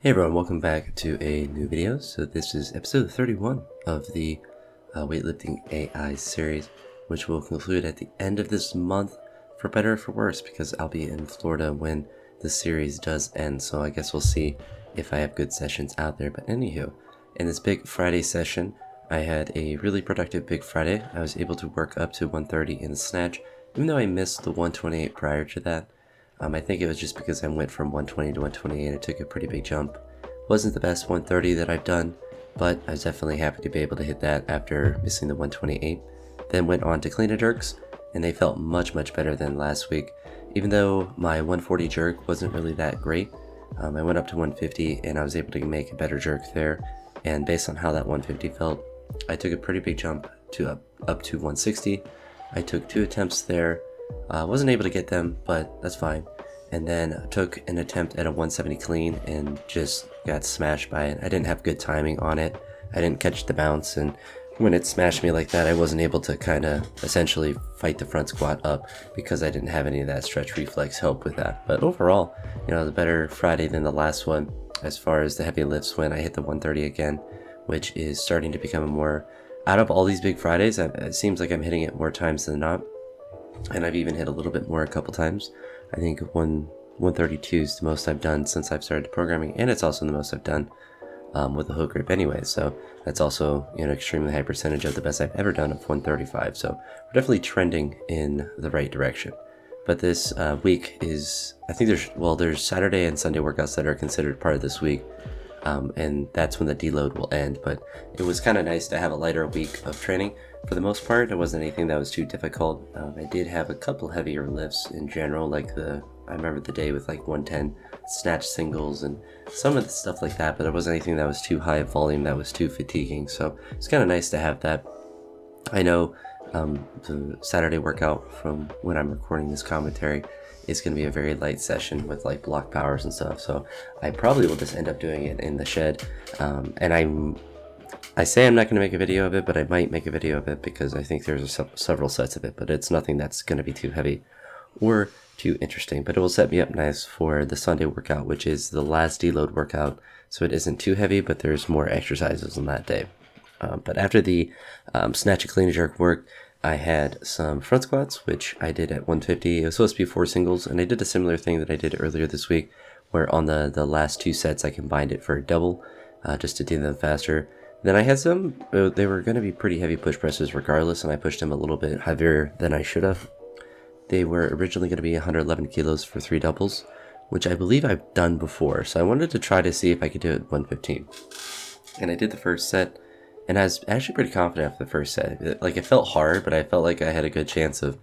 Hey everyone, welcome back to a new video. So this is episode 31 of the Weightlifting.Ai series, which will conclude at the end of this month, for better or for worse, because I'll be in Florida when the series does end. So I guess we'll see if I have good sessions out there. But anywho, in this big Friday session, I had a really productive big Friday. I was able to work up to 130 in the snatch, even though I missed the 128 prior to that. I think it was just because I went from 120 to 128. It took a pretty big jump. Wasn't the best 130 that I've done, but I was definitely happy to be able to hit that after missing the 128. Then went on to clean and jerks, and they felt much better than last week. Even though my 140 jerk wasn't really that great, I went up to 150 and I was able to make a better jerk there. And based on how that 150 felt, I took a pretty big jump to up to 160. I took 2 attempts there. Wasn't able to get them, but that's fine. And then took an attempt at a 170 clean and just got smashed by it. I didn't have good timing on it. I didn't catch the bounce, and when it smashed me like that, I wasn't able to kind of essentially fight the front squat up because I didn't have any of that stretch reflex help with that. But overall, you know, the better Friday than the last one. As far as the heavy lifts went, I hit the 130 again, which is starting to become a more, out of all these big Fridays, it seems like I'm hitting it more times than not. And I've even hit a little bit more a couple times. I think 132 is the most I've done since I've started programming, and it's also the most I've done with the hook grip anyway. So that's also, you know, extremely high percentage of the best I've ever done of 135. So we're definitely trending in the right direction. But this week is, I think there's Saturday and Sunday workouts that are considered part of this week. And that's when the deload will end. But it was kind of nice to have a lighter week of training. For the most part, it wasn't anything that was too difficult. I did have a couple heavier lifts in general, like I remember the day with like 110 snatch singles and some of the stuff like that, but it wasn't anything that was too high volume, that was too fatiguing. So it's kind of nice to have that. I know the Saturday workout from when I'm recording this commentary is going to be a very light session with like block powers and stuff, so I probably will just end up doing it in the shed. And I say I'm not going to make a video of it, but I might make a video of it because I think there's several sets of it, but it's nothing that's going to be too heavy or too interesting. But it will set me up nice for the Sunday workout, which is the last deload workout, so it isn't too heavy, but there's more exercises on that day. But after the snatch and clean and jerk work, I had some front squats, which I did at 150. It was supposed to be 4 singles, and I did a similar thing that I did earlier this week, where on the last 2 sets I combined it for a double, just to do them faster. Then I had some, they were going to be pretty heavy push presses regardless, and I pushed them a little bit heavier than I should have. They were originally going to be 111 kilos for 3 doubles, which I believe I've done before, so I wanted to try to see if I could do it at 115. And I did the first set, and I was actually pretty confident after the first set. It felt hard, but I felt like I had a good chance of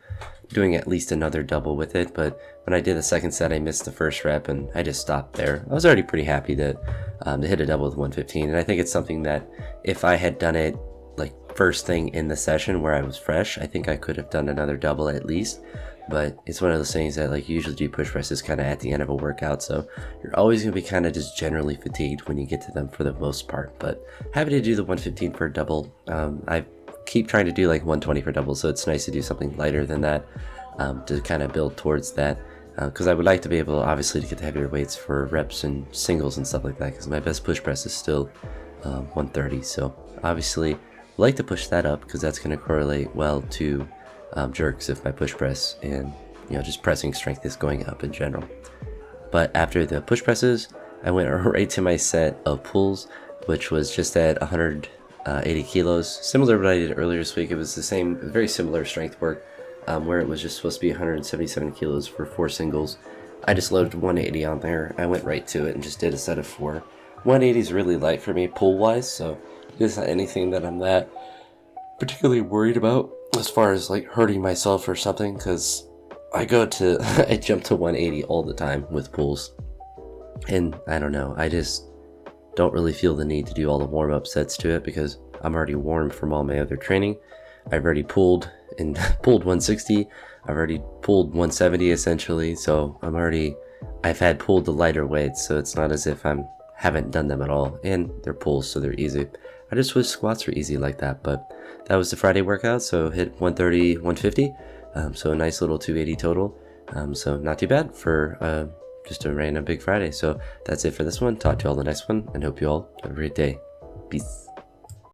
doing at least another double with it. But when I did the second set, I missed the first rep, and I just stopped there. I was already pretty happy to hit a double with 115, and I think it's something that if I had done it like first thing in the session where I was fresh, I think I could have done another double at least. But it's one of those things that like you usually do push presses kind of at the end of a workout, so you're always going to be kind of just generally fatigued when you get to them for the most part. But happy to do the 115 for a double. I keep trying to do like 120 for double, so it's nice to do something lighter than that to kind of build towards that, because I would like to be able obviously to get the heavier weights for reps and singles and stuff like that, because my best push press is still 130. So obviously like to push that up because that's going to correlate well to jerks if my push press and, you know, just pressing strength is going up in general. But after the push presses, I went right to my set of pulls, which was just at 180 kilos, similar to what I did earlier this week. It was the same, very similar strength work, where it was just supposed to be 177 kilos for 4 singles. I just loaded 180 on there. I went right to it and just did a set of 4. 180 is really light for me pull wise, so it's not anything that I'm that particularly worried about as far as like hurting myself or something, because I jump to 180 all the time with pulls, and I don't know, I just don't really feel the need to do all the warm-up sets to it because I'm already warm from all my other training. I've already pulled 160, I've already pulled 170 essentially, so I've had pulled the lighter weights, so it's not as if haven't done them at all, and they're pulls, so they're easy. I just wish squats were easy like that. But that was the Friday workout, so hit 130, 150, so a nice little 280 total. So not too bad for just a random big Friday. So that's it for this one. Talk to you all the next one, and hope you all have a great day. Peace.